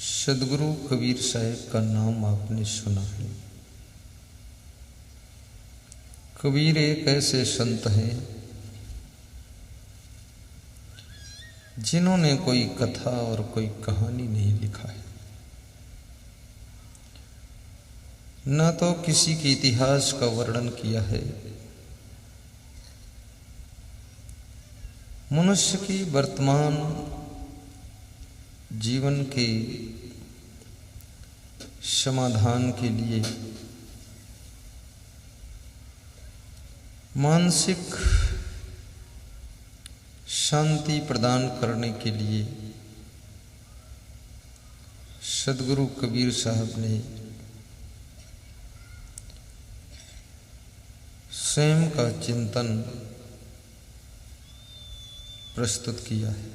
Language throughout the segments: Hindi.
सदगुरु कबीर साहब का नाम आपने सुना है। कबीर एक ऐसे संत हैं जिन्होंने कोई कथा और कोई कहानी नहीं लिखा है, न तो किसी के इतिहास का वर्णन किया है। मनुष्य की वर्तमान जीवन के समाधान के लिए, मानसिक शांति प्रदान करने के लिए सदगुरु कबीर साहब ने स्वयं का चिंतन प्रस्तुत किया है।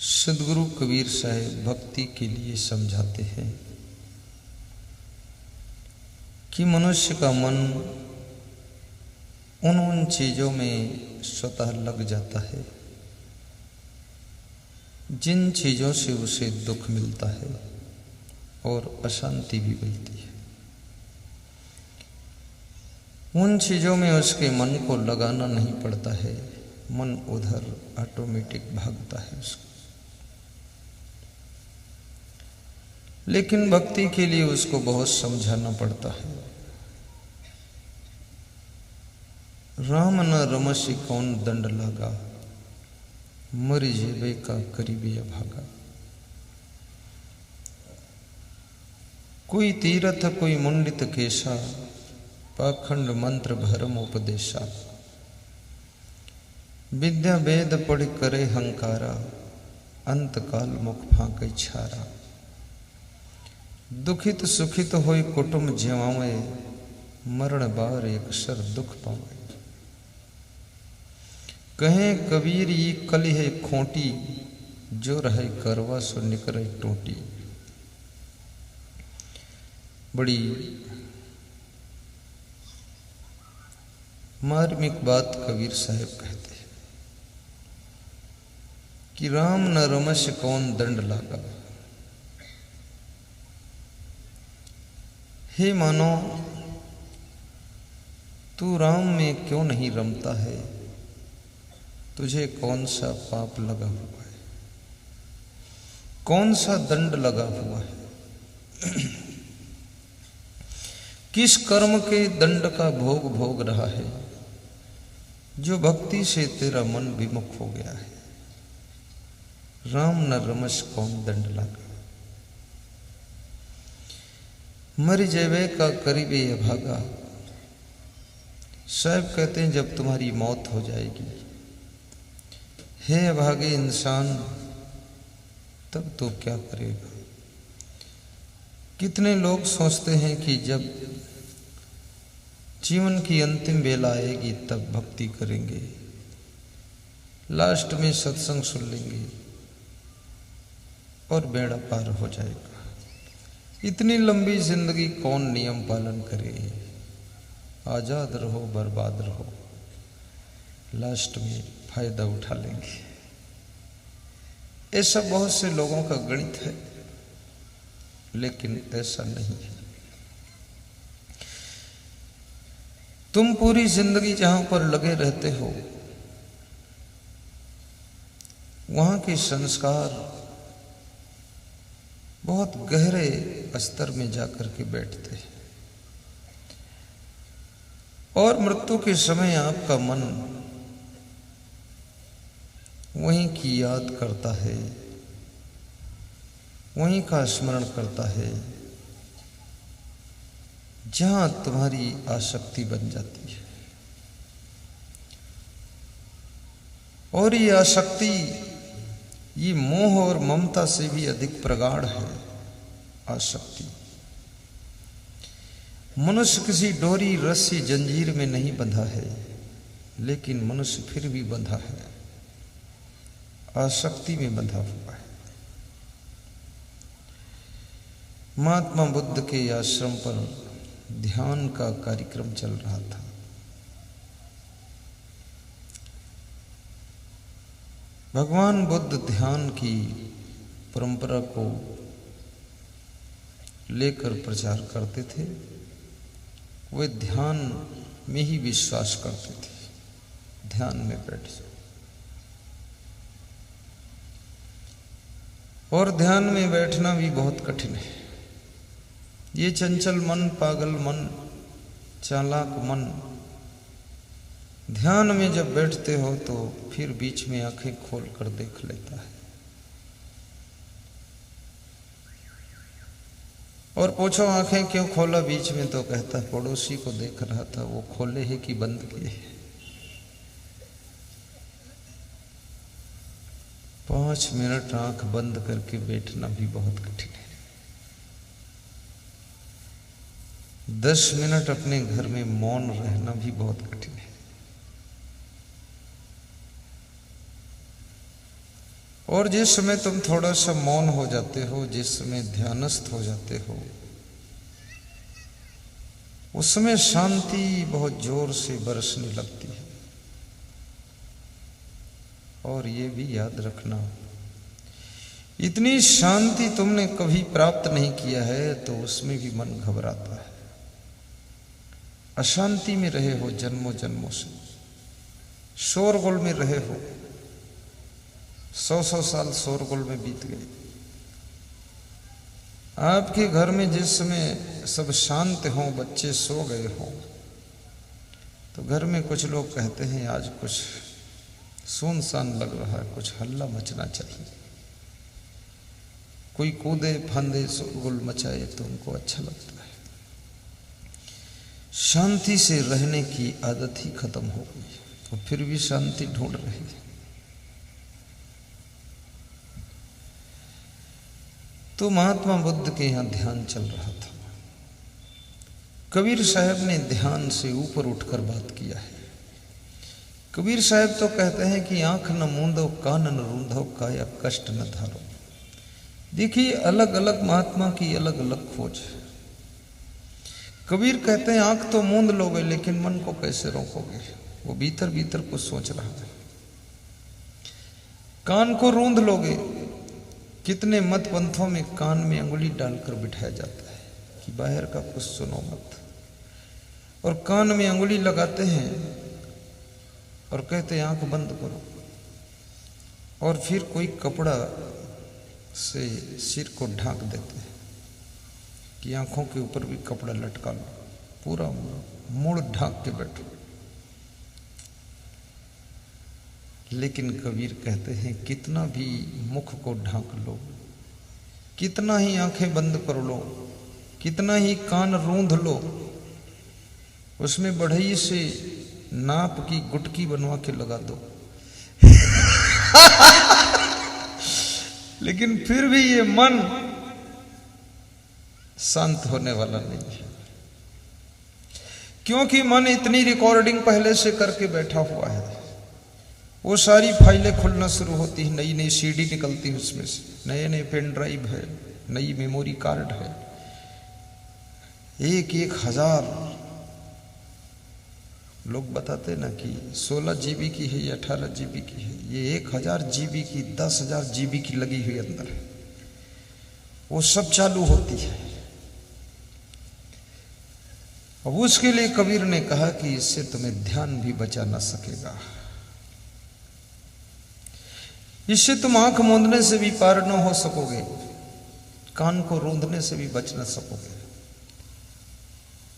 सदगुरु कबीर साहब भक्ति के लिए समझाते हैं कि मनुष्य का मन उन चीजों में स्वतः लग जाता है जिन चीजों से उसे दुख मिलता है और अशांति भी मिलती है। उन चीजों में उसके मन को लगाना नहीं पड़ता है, मन उधर ऑटोमेटिक भागता है उसका। लेकिन भक्ति के लिए उसको बहुत समझाना पड़ता है। राम न रमसी कौन दंड लागा, मरि जेबे का करीबे भागा। कोई तीरथ कोई मुंडित केशा, पाखंड मंत्र भरम उपदेशा। विद्या वेद पढ़ करे हंकारा, अंत काल मुख फांके छारा। दुखित सुखित होय कुटुंब जीवावे, मरण बार एक सर दुख पावे। कहे कबीर ये कली है खोटी, जो रहे करवा सो निकरे टोटी। बड़ी मार्मिक बात कबीर साहब कहते हैं कि राम न रमश कौन दंड लागा। हे मानो, तू राम में क्यों नहीं रमता है? तुझे कौन सा पाप लगा हुआ है, कौन सा दंड लगा हुआ है? किस कर्म के दंड का भोग भोग रहा है जो भक्ति से तेरा मन विमुख हो गया है? राम न रमस कौन दंड लगा, मर जेवे का करीबे भागा। साहब कहते हैं जब तुम्हारी मौत हो जाएगी, हे अभागे इंसान, तब तो क्या करेगा? कितने लोग सोचते हैं कि जब जीवन की अंतिम बेला आएगी तब भक्ति करेंगे, लास्ट में सत्संग सुन लेंगे और बेड़ा पार हो जाएगा। इतनी लंबी जिंदगी कौन नियम पालन करे? आजाद रहो बर्बाद रहो, लास्ट में फायदा उठा लेंगे। ऐसा बहुत से लोगों का गणित है, लेकिन ऐसा नहीं है। तुम पूरी जिंदगी जहां पर लगे रहते हो, वहां के संस्कार बहुत गहरे स्तर में जाकर के बैठते हैं और मृत्यु के समय आपका मन वहीं की याद करता है, वहीं का स्मरण करता है जहां तुम्हारी आसक्ति बन जाती है। और ये आसक्ति, ये मोह और ममता से भी अधिक प्रगाढ़ है। आसक्ति, मनुष्य किसी डोरी रस्सी जंजीर में नहीं बंधा है, लेकिन मनुष्य फिर भी बंधा है, आसक्ति में बंधा हुआ है। महात्मा बुद्ध के आश्रम पर ध्यान का कार्यक्रम चल रहा था। भगवान बुद्ध ध्यान की परंपरा को लेकर प्रचार करते थे। वे ध्यान में ही विश्वास करते थे, ध्यान में बैठ जाओ। और ध्यान में बैठना भी बहुत कठिन है। ये चंचल मन, पागल मन, चालाक मन ध्यान में जब बैठते हो तो फिर बीच में आंखें खोल कर देख लेता है। और पूछो आंखें क्यों खोला बीच में, तो कहता है पड़ोसी को देख रहा था, वो खोले है कि बंद किए। 5 मिनट आंख बंद करके बैठना भी बहुत कठिन है। 10 मिनट अपने घर में मौन रहना भी बहुत कठिन है। और जिस समय तुम थोड़ा सा मौन हो जाते हो, जिस समय ध्यानस्थ हो जाते हो, उस समय शांति बहुत जोर से बरसने लगती है। और ये भी याद रखना, इतनी शांति तुमने कभी प्राप्त नहीं किया है तो उसमें भी मन घबराता है। अशांति में रहे हो जन्मों जन्मों से, शोरगुल में रहे हो, 100 साल शोरगुल में बीत गए। आपके घर में जिस समय सब शांत हों, बच्चे सो गए हों, तो घर में कुछ लोग कहते हैं आज कुछ सुनसान लग रहा है, कुछ हल्ला मचना चाहिए। कोई कूदे फांदे शोरगुल मचाए तो उनको अच्छा लगता है। शांति से रहने की आदत ही खत्म हो गई, तो फिर भी शांति ढूंढ रही है। तो महात्मा बुद्ध के यहाँ ध्यान चल रहा था। कबीर साहब ने ध्यान से ऊपर उठकर बात किया है। कबीर साहब तो कहते हैं कि आंख न मूंदो, कान न रूंधो, काया कष्ट न धारो। देखिए, अलग अलग महात्मा की अलग अलग खोज है। कबीर कहते हैं आंख तो मूंद लोगे लेकिन मन को कैसे रोकोगे, वो भीतर भीतर कुछ सोच रहा है। कान को रूंध लोगे, कितने मत पंथों में कान में अंगुली डालकर बिठाया जाता है कि बाहर का कुछ सुनो मत, और कान में अंगुली लगाते हैं और कहते हैं आंख बंद करो, और फिर कोई कपड़ा से सिर को ढांक देते हैं कि आंखों के ऊपर भी कपड़ा लटका लो, पूरा मुड़ ढांक के बैठो। लेकिन कबीर कहते हैं कितना भी मुख को ढांक लो, कितना ही आंखें बंद कर लो, कितना ही कान रूंध लो, उसमें बढ़ई से नाप की गुटकी बनवा के लगा दो लेकिन फिर भी ये मन शांत होने वाला नहीं है, क्योंकि मन इतनी रिकॉर्डिंग पहले से करके बैठा हुआ है। वो सारी फाइलें खुलना शुरू होती है, नई नई सीडी निकलती है, उसमें से नए नए पेन ड्राइव है, नई मेमोरी कार्ड है, 1,000 लोग बताते ना कि 16 GB की है या 18 GB की है, ये 1000 GB की, 10,000 GB की लगी हुई अंदर है, वो सब चालू होती है। अब उसके लिए कबीर ने कहा कि इससे तुम्हें ध्यान भी बचा ना सकेगा, इससे तुम आंख मूंदने से भी पार न हो सकोगे, कान को रूंधने से भी बच न सकोगे।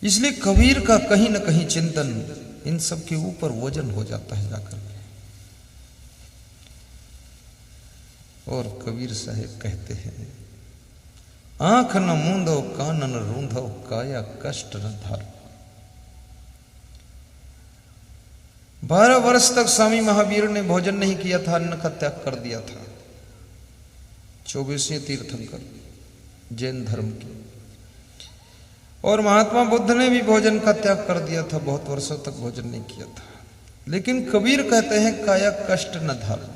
इसलिए कबीर का कहीं न कहीं चिंतन इन सब के ऊपर वजन हो जाता है जाकर के। और कबीर साहब कहते हैं आंख न मूंदो, कान न रूंधो, काया कष्ट न धारो। 12 वर्ष तक स्वामी महावीर ने भोजन नहीं किया था, अन्न का त्याग कर दिया था। 24वें तीर्थंकर जैन धर्म के। और महात्मा बुद्ध ने भी भोजन का त्याग कर दिया था, बहुत वर्षों तक भोजन नहीं किया था। लेकिन कबीर कहते हैं काया कष्ट न धारो।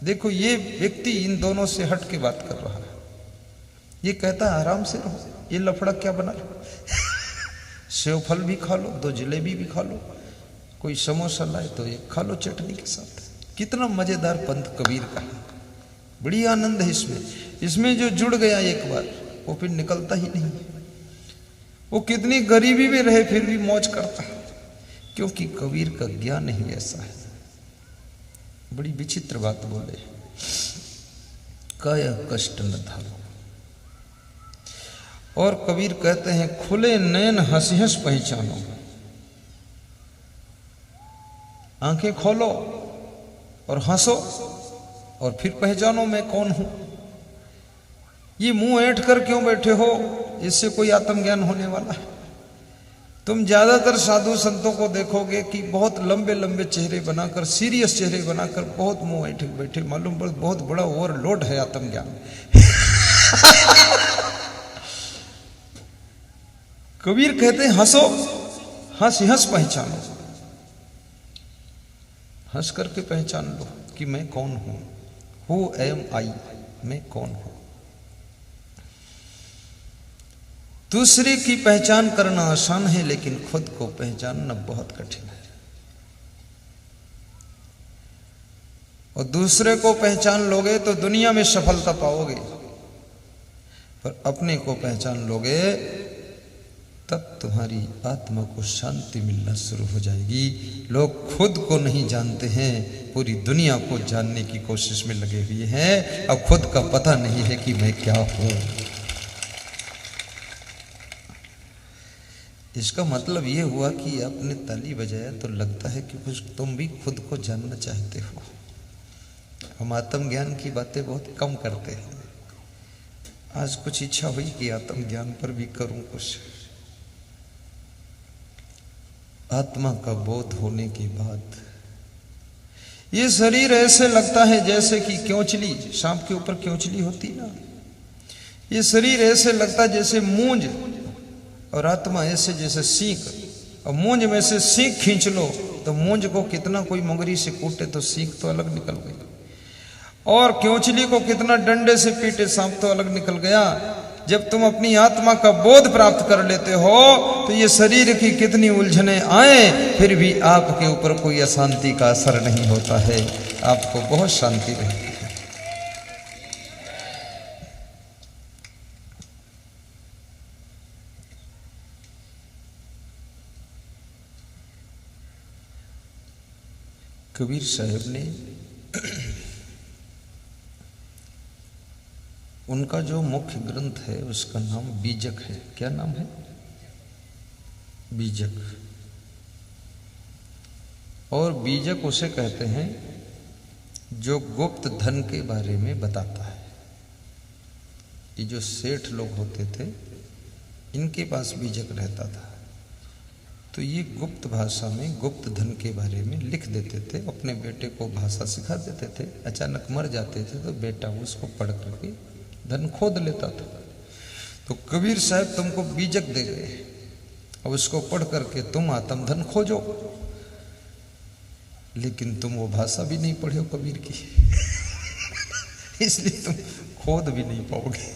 देखो, ये व्यक्ति इन दोनों से हट के बात कर रहा है। ये कहता है आराम से रहो, ये लफड़ा क्या बना लो सेव फल भी खा लो, 2 जलेबी भी खा लो, कोई समोसा लाए तो एक खा लो चटनी के साथ, कितना मजेदार पंथ कबीर का, बड़ी आनंद है इसमें। इसमें जो जुड़ गया एक बार वो फिर निकलता ही नहीं। वो कितनी गरीबी में रहे फिर भी मौज करता है, क्योंकि कबीर का ज्ञान ही ऐसा है। बड़ी विचित्र बात बोले, काया कष्ट न धारो। और कबीर कहते हैं खुले नैन हंस हंस पहचानो। आंखें खोलो और हंसो और फिर पहचानो मैं कौन हूं। ये मुंह ऐंठ कर क्यों बैठे हो, इससे कोई आत्मज्ञान होने वाला है? तुम ज्यादातर साधु संतों को देखोगे कि बहुत लंबे लंबे चेहरे बनाकर, सीरियस चेहरे बनाकर बहुत मुंह ऐंठे बैठे, मालूम पड़ बहुत बड़ा ओवरलोड है आत्मज्ञान। कबीर कहते हैं हंसो, हंस हंस पहचानो। हंस करके पहचान लो कि मैं कौन हूं। हु एम आई, मैं कौन हूं। दूसरे की पहचान करना आसान है, लेकिन खुद को पहचानना बहुत कठिन है। और दूसरे को पहचान लोगे तो दुनिया में सफलता पाओगे, पर अपने को पहचान लोगे तब तुम्हारी आत्मा को शांति मिलना शुरू हो जाएगी। लोग खुद को नहीं जानते हैं, पूरी दुनिया को जानने की कोशिश में लगे हुए हैं। अब खुद का पता नहीं है कि मैं क्या हूं। इसका मतलब यह हुआ कि आपने ताली बजाया तो लगता है कि कुछ तुम भी खुद को जानना चाहते हो। हम आत्मज्ञान की बातें बहुत कम करते हैं। आज कुछ इच्छा हुई कि आत्मज्ञान पर भी करूं कुछ। आत्मा का बोध होने के बाद ये शरीर ऐसे लगता है जैसे कि क्योंचली, सांप के ऊपर क्योंचली होती ना, ये शरीर ऐसे लगता है जैसे मूंज, और आत्मा ऐसे जैसे सींग। और मूंज में से सींग खींच लो तो मूंज को कितना कोई मुंगरी से कूटे तो सींग तो अलग निकल गई, और क्योंचली को कितना डंडे से पीटे सांप तो अलग निकल गया। जब तुम अपनी आत्मा का बोध प्राप्त कर लेते हो तो ये शरीर की कितनी उलझने आए फिर भी आपके ऊपर कोई अशांति का असर नहीं होता है, आपको बहुत शांति रहती है। कबीर साहब ने उनका जो मुख्य ग्रंथ है उसका नाम बीजक है। क्या नाम है? बीजक। और बीजक उसे कहते हैं जो गुप्त धन के बारे में बताता है। ये जो सेठ लोग होते थे इनके पास बीजक रहता था, तो ये गुप्त भाषा में गुप्त धन के बारे में लिख देते थे। अपने बेटे को भाषा सिखा देते थे। अचानक मर जाते थे तो बेटा उसको पढ़ करके धन खोद लेता था। तो कबीर साहब तुमको बीजक दे गए, अब उसको पढ़ करके तुम आत्म धन खोजो। लेकिन तुम वो भाषा भी नहीं पढ़े हो कबीर की, इसलिए तुम खोद भी नहीं पाओगे।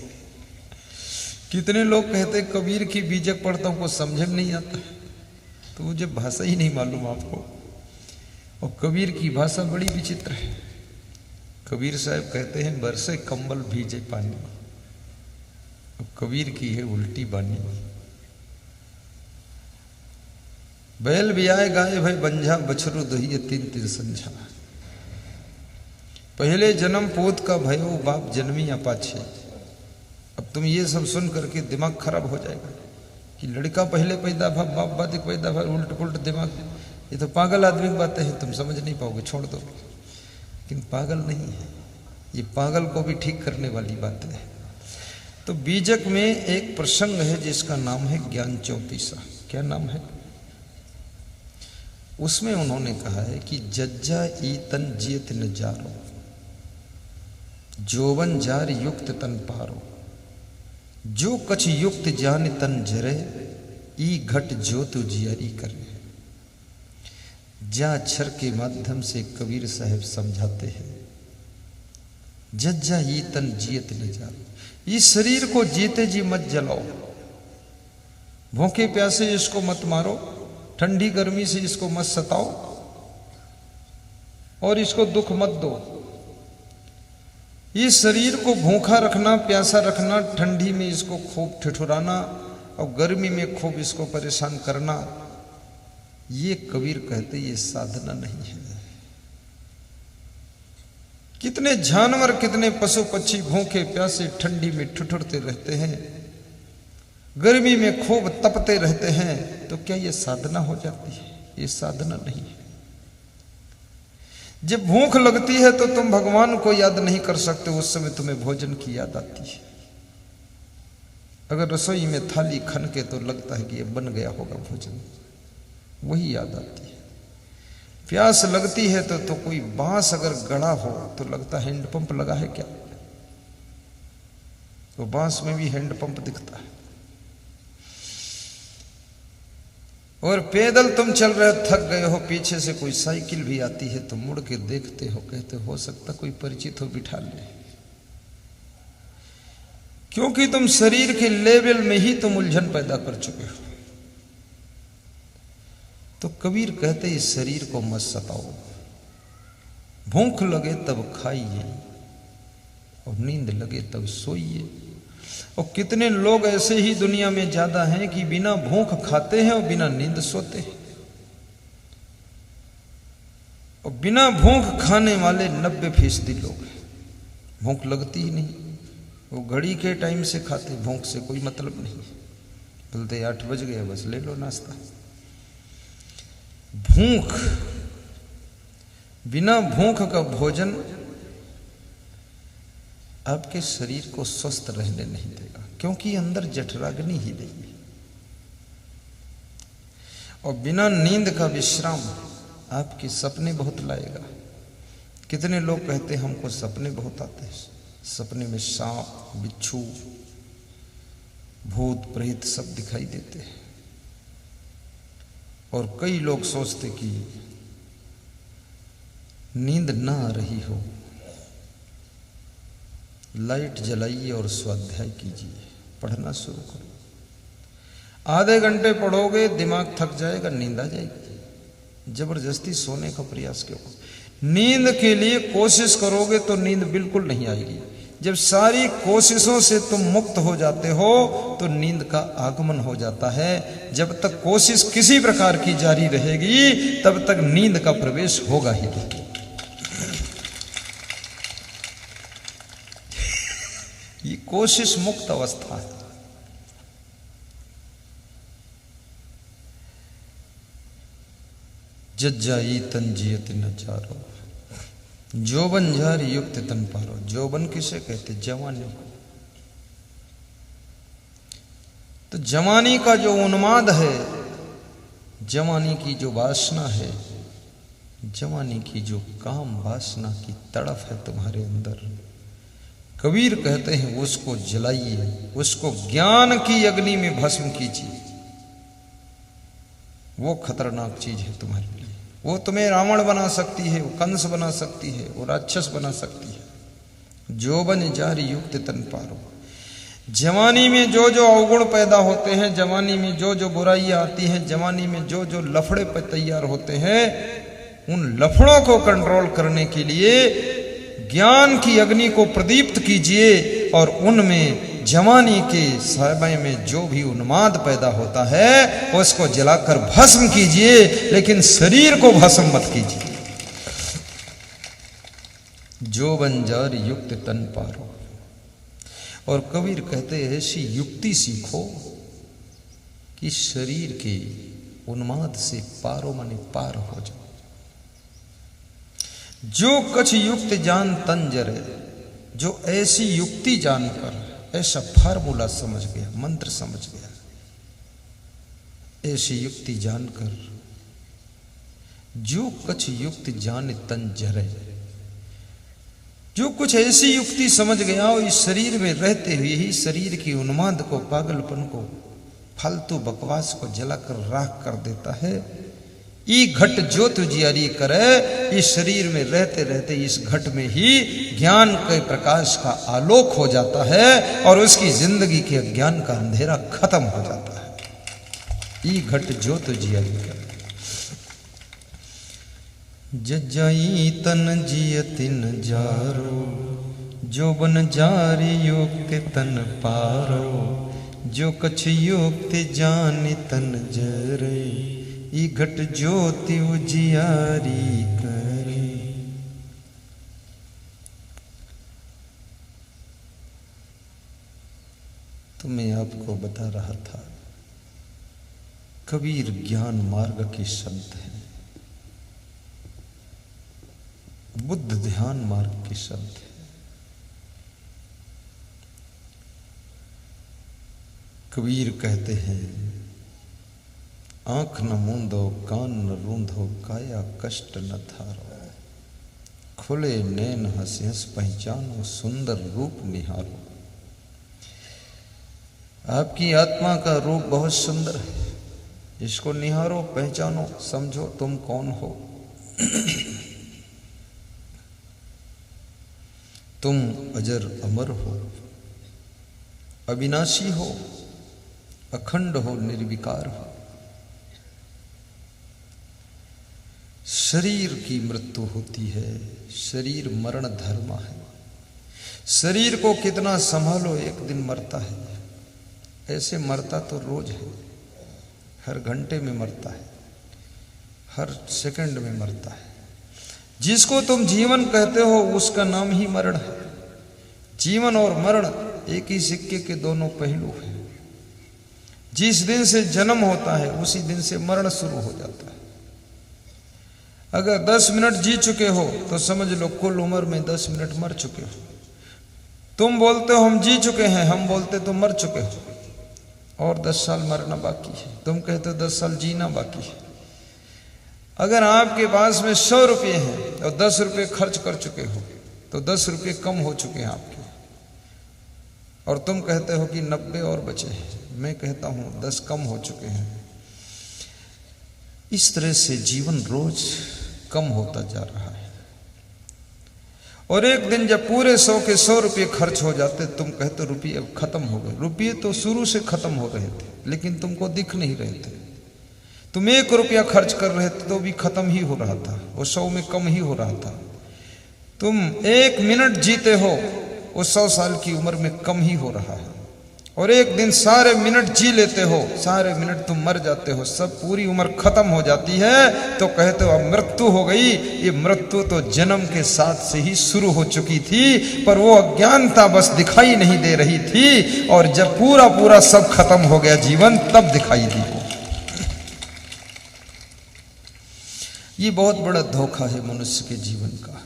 कितने लोग कहते कबीर की बीजक पढ़ता हूं, कुछ समझ में नहीं आता, तो मुझे भाषा ही नहीं मालूम आपको। और कबीर की भाषा बड़ी विचित्र है। कबीर साहब कहते हैं बरसे कंबल भीजे पानी, और कबीर की है उल्टी बानी। बैल भी आए गाय भाई बंझा, बछरू दहिए तीन तीन संझा। पहले जन्म पोत का भयो, बाप जन्मी अपाछे। अब तुम ये सब सुन करके दिमाग खराब हो जाएगा कि लड़का पहले पैदा भा, बाप बाद पैदा भा, उल्ट पुल्ट दिमाग। ये तो पागल आदमी की बातें हैं, तुम समझ नहीं पाओगे, छोड़ दो। लेकिन पागल नहीं है ये, पागल को भी ठीक करने वाली बात है। तो बीजक में एक प्रसंग है जिसका नाम है ज्ञान चौतीसा। क्या नाम है? उसमें उन्होंने कहा है कि जज्जा ई तन जियत न जारो, जोवन जार युक्त तन पारो, जो कछ युक्त जान तन जरे, ई घट जो तु जियरी करे। जा अक्षर के माध्यम से कबीर साहब समझाते हैं जज्जा ई तन जियत न जारो, इस शरीर को जीते जी मत जलाओ, भूखे प्यासे इसको मत मारो, ठंडी गर्मी से इसको मत सताओ। और इसको दुख मत दो। इस शरीर को भूखा रखना, प्यासा रखना, ठंडी में इसको खूब ठिठुराना और गर्मी में खूब इसको परेशान करना, ये कबीर कहते ये साधना नहीं है। कितने जानवर, कितने पशु पक्षी भूखे प्यासे ठंडी में ठिठुरते रहते हैं, गर्मी में खूब तपते रहते हैं, तो क्या ये साधना हो जाती है? ये साधना नहीं है। जब भूख लगती है तो तुम भगवान को याद नहीं कर सकते, उस समय तुम्हें भोजन की याद आती है। अगर रसोई में थाली खनके तो लगता है कि ये बन गया होगा भोजन, वही याद आती है। प्यास लगती है तो कोई बांस अगर गड़ा हो तो लगता है हैंडपंप लगा है क्या, तो बांस में भी हैंडपंप दिखता है। और पैदल तुम चल रहे हो, थक गए हो, पीछे से कोई साइकिल भी आती है तो मुड़ के देखते हो, कहते हो सकता कोई परिचित हो, बिठा ले। क्योंकि तुम शरीर के लेवल में ही तुम उलझन पैदा कर चुके हो। तो कबीर कहते इस शरीर को मत सताओ, भूख लगे तब खाइए और नींद लगे तब सोइए। और कितने लोग ऐसे ही दुनिया में ज्यादा हैं कि बिना भूख खाते हैं और बिना नींद सोते हैं। और बिना भूख खाने वाले 90% लोग हैं, भूख लगती ही नहीं। वो घड़ी के टाइम से खाते, भूख से कोई मतलब नहीं। बोलते 8 बज गए, बस ले लो नाश्ता। भूख, बिना भूख का भोजन आपके शरीर को स्वस्थ रहने नहीं देगा, क्योंकि अंदर जठराग्नि ही नहीं है। और बिना नींद का विश्राम आपके सपने बहुत लाएगा। कितने लोग कहते हैं हमको सपने बहुत आते हैं, सपने में सांप, बिच्छू, भूत प्रेत सब दिखाई देते हैं। और कई लोग सोचते कि नींद ना आ रही हो, लाइट जलाइए और स्वाध्याय कीजिए, पढ़ना शुरू करो। आधे घंटे पढ़ोगे, दिमाग थक जाएगा, नींद आ जाएगी। जबरदस्ती सोने का प्रयास क्यों? नींद के लिए कोशिश करोगे तो नींद बिल्कुल नहीं आएगी। जब सारी कोशिशों से तुम मुक्त हो जाते हो तो नींद का आगमन हो जाता है। जब तक कोशिश किसी प्रकार की जारी रहेगी तब तक नींद का प्रवेश होगा ही नहीं। ये कोशिश मुक्त अवस्था है। जज्जाई तन जियत न चारो, जोबन झारी युक्त तन पारो। जोबन किसे कहते? जवानी को। तो जवानी का जो उन्माद है, जवानी की जो वासना है, जवानी की जो काम वासना की तड़फ है तुम्हारे अंदर, कबीर कहते हैं उसको जलाइए, उसको ज्ञान की अग्नि में भस्म कीजिए। वो खतरनाक चीज है तुम्हारे लिए। वो तुम्हें रावण बना सकती है, वो कंस बना सकती है, वो राक्षस बना सकती है। जोबन जारी युक्त तन पारो। जवानी में जो जो अवगुण पैदा होते हैं, जवानी में जो जो बुराइयां आती हैं, जवानी में जो जो लफड़े पर तैयार होते हैं, उन लफड़ों को कंट्रोल करने के लिए ज्ञान की अग्नि को प्रदीप्त कीजिए और उनमें जवानी के समय में जो भी उन्माद पैदा होता है उसको जलाकर भस्म कीजिए, लेकिन शरीर को भस्म मत कीजिए। जो बंजार युक्त तन पारो। और कबीर कहते हैं ऐसी युक्ति सीखो कि शरीर के उन्माद से पारो माने पार हो जाओ। जो कछ युक्त जान तन जरे। जो ऐसी युक्ति जानकर, ऐसा फार्मूला समझ गया, मंत्र समझ गया, ऐसी युक्ति जानकर, जो कछ युक्त जान तन जरे, जो कुछ ऐसी युक्ति समझ गया और इस शरीर में रहते हुए ही शरीर की उन्माद को, पागलपन को, फालतू बकवास को जलाकर राख कर देता है। ई घट जो तुझियारी करे। इस शरीर में रहते रहते इस घट में ही ज्ञान के प्रकाश का आलोक हो जाता है और उसकी जिंदगी के अज्ञान का अंधेरा खत्म हो जाता है। ई घट जो तुझियारी करे। जजाई तन जियतिन जारो, जो बन जारी योक्ति तन पारो, जो कछ योक्ति जानि तन जरे, ई घट ज्योति उजियारी करे। तो मैं आपको बता रहा था, कबीर ज्ञान मार्ग के संत हैं, बुद्ध ध्यान मार्ग के संत हैं। कबीर कहते हैं, आंख न मूंदो कान न रूंधो, काया कष्ट न थारो, खुले नैन हंस हंस पहचानो, सुंदर रूप निहारो। आपकी आत्मा का रूप बहुत सुंदर है, इसको निहारो, पहचानो, समझो तुम कौन हो। तुम अजर अमर हो, अविनाशी हो, अखंड हो, निर्विकार हो। शरीर की मृत्यु होती है, शरीर मरण धर्म है। शरीर को कितना संभालो, एक दिन मरता है। ऐसे मरता तो रोज है, हर घंटे में मरता है, हर सेकंड में मरता है। जिसको तुम जीवन कहते हो उसका नाम ही मरण है। जीवन और मरण एक ही सिक्के के दोनों पहलू हैं। जिस दिन से जन्म होता है उसी दिन से मरण शुरू हो जाता है। अगर 10 मिनट जी चुके हो तो समझ लो कुल उम्र में 10 मिनट मर चुके हो। तुम बोलते हो हम जी चुके हैं, हम बोलते तो मर चुके हो और 10 साल मरना बाकी है। तुम कहते हो 10 साल जीना बाकी है। अगर आपके पास में 100 रुपये हैं और 10 रुपये खर्च कर चुके हो तो 10 रुपये कम हो चुके हैं आपके, और तुम कहते हो कि 90 और बचे हैं। मैं कहता हूं 10 कम हो चुके हैं। इस तरह से जीवन रोज कम होता जा रहा है। और एक दिन जब पूरे 100 के 100 रुपये खर्च हो जाते, तुम कहते रुपये अब खत्म हो गए। रुपये तो शुरू से खत्म हो रहे थे लेकिन तुमको दिख नहीं रहे थे। तुम 1 रुपया खर्च कर रहे थे तो भी खत्म ही हो रहा था, वो 100 में कम ही हो रहा था। तुम 1 मिनट जीते हो, वो 100 साल की उम्र में कम ही हो रहा है। और एक दिन सारे मिनट जी लेते हो, सारे मिनट तुम मर जाते हो, सब पूरी उम्र खत्म हो जाती है तो कहते हो अब मृत्यु हो गई। ये मृत्यु तो जन्म के साथ से ही शुरू हो चुकी थी, पर वो अज्ञानता बस दिखाई नहीं दे रही थी। और जब पूरा पूरा सब खत्म हो गया जीवन, तब दिखाई दी वो। ये बहुत बड़ा धोखा है मनुष्य के जीवन का।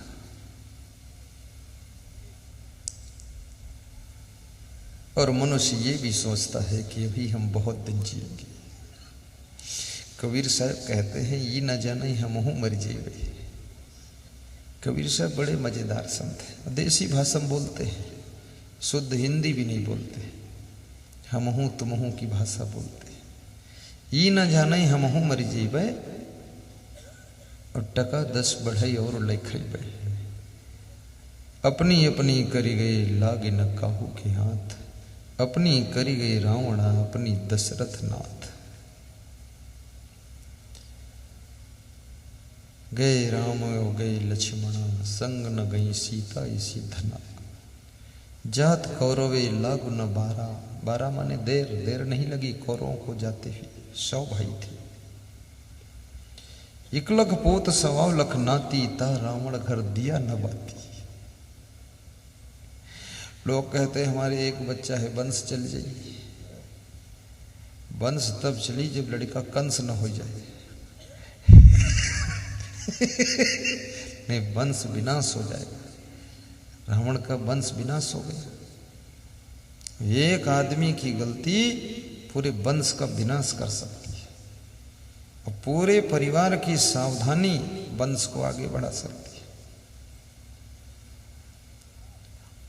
और मनुष्य ये भी सोचता है कि अभी हम बहुत दिन जिएंगे। कबीर साहब कहते हैं ये न जाने हमहू मर जेबे। कबीर साहब बड़े मजेदार संत हैं, देसी भाषा में बोलते हैं, शुद्ध हिंदी भी नहीं बोलते, हमहू तुमहू की भाषा बोलते हैं। ये न जाने हमहू मर जेबे और टका 10 बढ़ई और लिखेबे। अपनी अपनी करी गए लागे न काहू के हाथ, अपनी करी गई रावण अपनी दशरथ नाथ। गए राम और गए लक्ष्मण, संग न गई सीता इसी धना। जात कौरवे लागु न 12 माने देर नहीं लगी कौरवों को जाते हुए। 100 भाई थे। 1 लख पोत 1.25 लख नाती, ता रावण घर दिया न बाती। लोग कहते हैं हमारे एक बच्चा है, वंश चल जाइए। वंश तब चली जब लड़का कंस न हो जाए। नहीं, वंश विनाश हो जाएगा। रावण का वंश विनाश हो गया। एक आदमी की गलती पूरे वंश का विनाश कर सकती है, और पूरे परिवार की सावधानी वंश को आगे बढ़ा सकती है।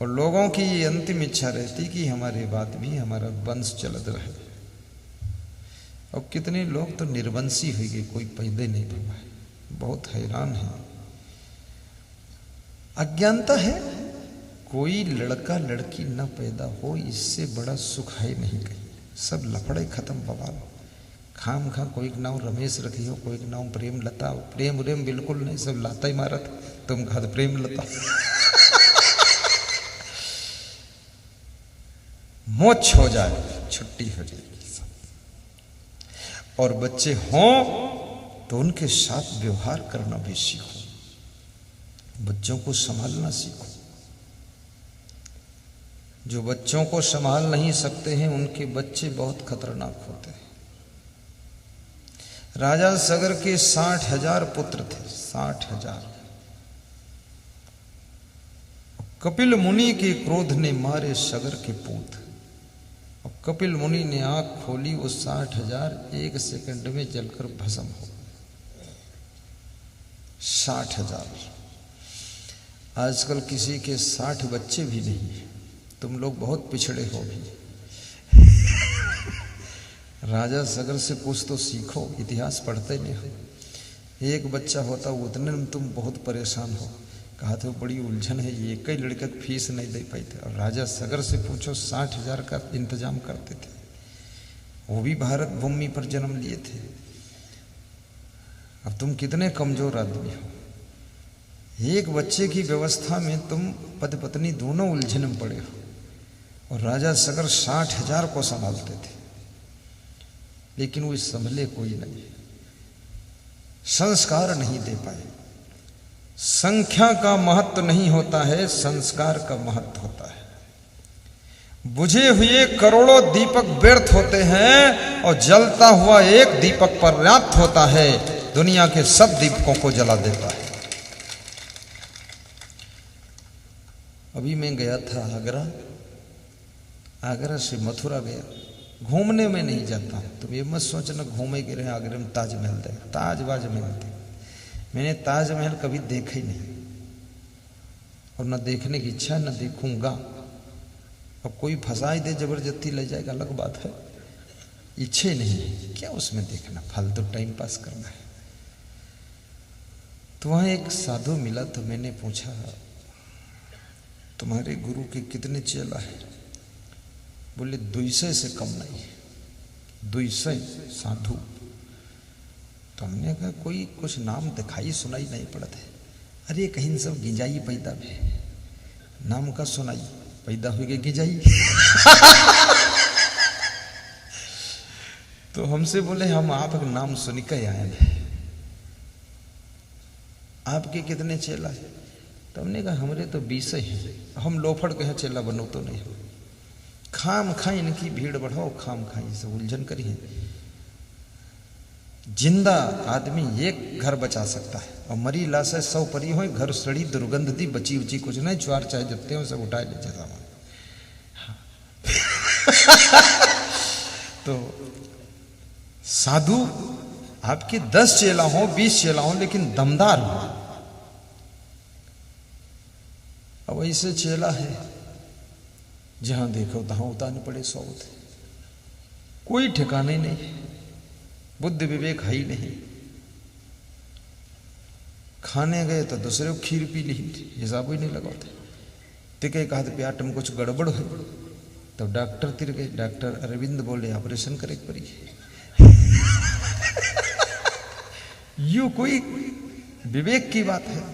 और लोगों की ये अंतिम इच्छा रहती कि हमारे बाद भी हमारा वंश चलत रहे। अब कितने लोग तो निर्वंशी हो गए, कोई पैदा नहीं हुआ है, बहुत हैरान है। अज्ञानता है। कोई लड़का लड़की न पैदा हो, इससे बड़ा सुख है नहीं कहीं। सब लफड़े खत्म बवाल। खाम खा कोई के नाम रमेश रखी हो, कोई के नाम प्रेम लता हो। प्रेम उरेम बिल्कुल नहीं, सब लाता ही मारत, तुम खाद प्रेम लता। मोक्ष हो जाए, छुट्टी हो जाएगी सब। और बच्चे हों तो उनके साथ व्यवहार करना भी सीखो, बच्चों को संभालना सीखो। जो बच्चों को संभाल नहीं सकते हैं उनके बच्चे बहुत खतरनाक होते हैं। राजा सगर के 60,000 पुत्र थे, 60,000। कपिल मुनि के क्रोध ने मारे सगर के पूत। और कपिल मुनि ने आंख खोली, वो 60,000 एक सेकंड में जलकर भस्म हो। 60,000। आजकल किसी के 60 बच्चे भी नहीं है। तुम लोग बहुत पिछड़े हो भी। राजा सगर से कुछ तो सीखो, इतिहास पढ़ते नहीं हो। एक बच्चा होता उतने में तुम बहुत परेशान हो। कहा था बड़ी उलझन है, ये एक ही लड़के की फीस नहीं दे पाई थे। और राजा सगर से पूछो 60,000 का इंतजाम करते थे। वो भी भारत भूमि पर जन्म लिए थे। अब तुम कितने कमजोर आदमी हो। एक बच्चे की व्यवस्था में तुम पति पत्नी दोनों उलझन में पड़े हो। और राजा सगर 60,000 को संभालते थे, लेकिन वो संभले कोई नहीं, संस्कार नहीं दे पाए। संख्या का महत्व नहीं होता है, संस्कार का महत्व होता है। बुझे हुए करोड़ों दीपक व्यर्थ होते हैं और जलता हुआ एक दीपक पर्याप्त होता है, दुनिया के सब दीपकों को जला देता है। अभी मैं गया था आगरा, आगरा से मथुरा गया। घूमने में नहीं जाता, तुम ये मत सोचना घूमे के रहे आगरा में ताजमहल दे, ताजबाज महल। मैंने ताजमहल कभी देखा ही नहीं और न देखने की इच्छा, न देखूंगा। अब कोई फंसाई दे जबरदस्ती ले जाएगा अलग बात है, इच्छा ही नहीं, क्या उसमें देखना, फालतू टाइम पास करना है। तो वहां एक साधु मिला, तो मैंने पूछा तुम्हारे गुरु के कितने चेला है? बोले 200 से कम नहीं। 200 साधु। तो हमने कहा कोई कुछ नाम दिखाई सुनाई नहीं पड़ते। अरे कहीं सब गिंजाई पैदा भी, नाम का सुनाई पैदा हुई गई गिंजाई। तो हमसे बोले हम आपका नाम सुन के आए हैं, आपके कितने चेला है? तो हमने कहा हमारे तो 20 हैं। हम लोफड़ के चेला बनो तो नहीं, खाम खाई इनकी भीड़ बढ़ाओ, खाम खाई से उलझन करिए। जिंदा आदमी एक घर बचा सकता है और मरी लाश 100 परी हो, घर सड़ी दुर्गंध दी, बची उची कुछ नहीं, ज्वार चाहे जत्ते हो सब उठाए ले जाता। तो साधु आपके 10 चेला हो, 20 चेला हो, लेकिन दमदार हो। अब ऐसे चेला है जहां देखो तहां उतारने पड़े सौत, कोई ठिकाने नहीं, बुद्धि विवेक है ही नहीं। खाने गए तो दूसरे को खीर पी ली, हिसाब ही नहीं लगाते। तिके कहा पेट में कुछ गड़बड़ है, तो डॉक्टर तिर गए। डॉक्टर अरविंद बोले ऑपरेशन करे पड़ी। यू कोई विवेक की बात है?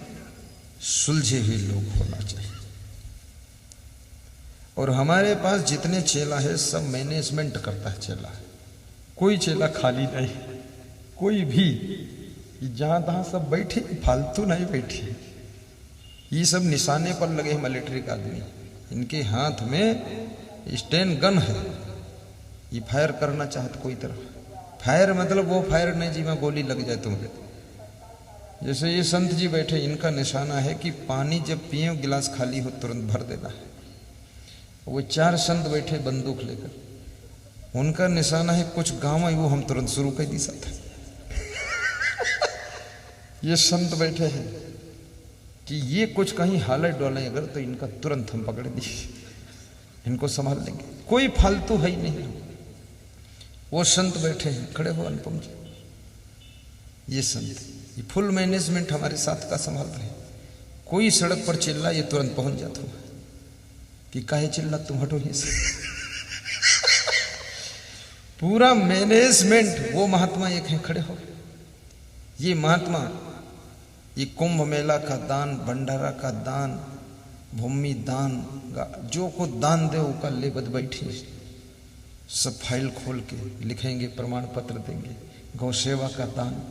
सुलझे हुए लोग होना चाहिए। और हमारे पास जितने चेला है सब मैनेजमेंट करता है चेला, कोई चेला खाली नहीं, कोई भी जहां तहां सब बैठे, फालतू नहीं बैठे। ये सब निशाने पर लगे मिलिट्री का आदमी, इनके हाथ में स्टेन गन है, ये फायर करना चाहते कोई तरफ। फायर मतलब वो फायर नहीं जी में गोली लग जाए तुम्हें। जैसे ये संत जी बैठे, इनका निशाना है कि पानी जब पिए गिलास खाली हो तुरंत भर देना है। वो 4 संत बैठे बंदूक लेकर, उनका निशाना है कुछ गाँव है वो हम तुरंत शुरू कर दी सकते। ये संत बैठे हैं कि ये कुछ कहीं हालत डोले अगर तो इनका तुरंत हम पकड़ दी, इनको संभाल लेंगे, कोई फालतू है ही नहीं। वो संत बैठे हैं, खड़े हो अनुपम जी, ये संत ये फुल मैनेजमेंट हमारे साथ का संभाल रहे हैं। कोई सड़क पर चिल्ला ये तुरंत पहुंच जाता हूं कि काहे चिल्ला, तुम हटो यहीं से। पूरा मैनेजमेंट, वो महात्मा एक हैं खड़े हो। ये महात्मा ये कुंभ मेला का दान, भंडारा का दान, भूमि दान, जो को दान दे वो ले बद बैठी, सब फाइल खोल के लिखेंगे, प्रमाण पत्र देंगे, गौ सेवा का दान,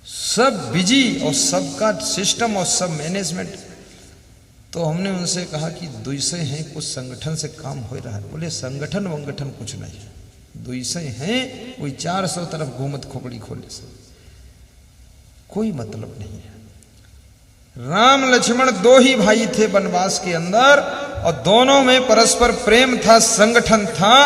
सब बिजी और सबका सिस्टम और सब मैनेजमेंट। तो हमने उनसे कहा कि दुईसे हैं, कुछ संगठन से काम हो रहा है। बोले संगठन वंगठन कुछ नहीं, दुईसे हैं, कोई 400 तरफ घूमत खोपड़ी खोले से कोई मतलब नहीं है। राम लक्ष्मण दो ही भाई थे वनवास के अंदर, और दोनों में परस्पर प्रेम था, संगठन था,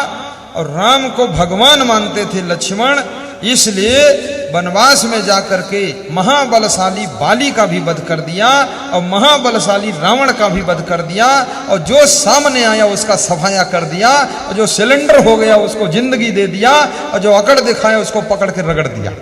और राम को भगवान मानते थे लक्ष्मण। इसलिए वनवास में जाकर के महाबलशाली बाली का भी वध कर दिया और महाबलशाली रावण का भी वध कर दिया, और जो सामने आया उसका सफाया कर दिया, और जो सिलेंडर हो गया उसको जिंदगी दे दिया, और जो अकड़ दिखाया उसको पकड़ के रगड़ दिया।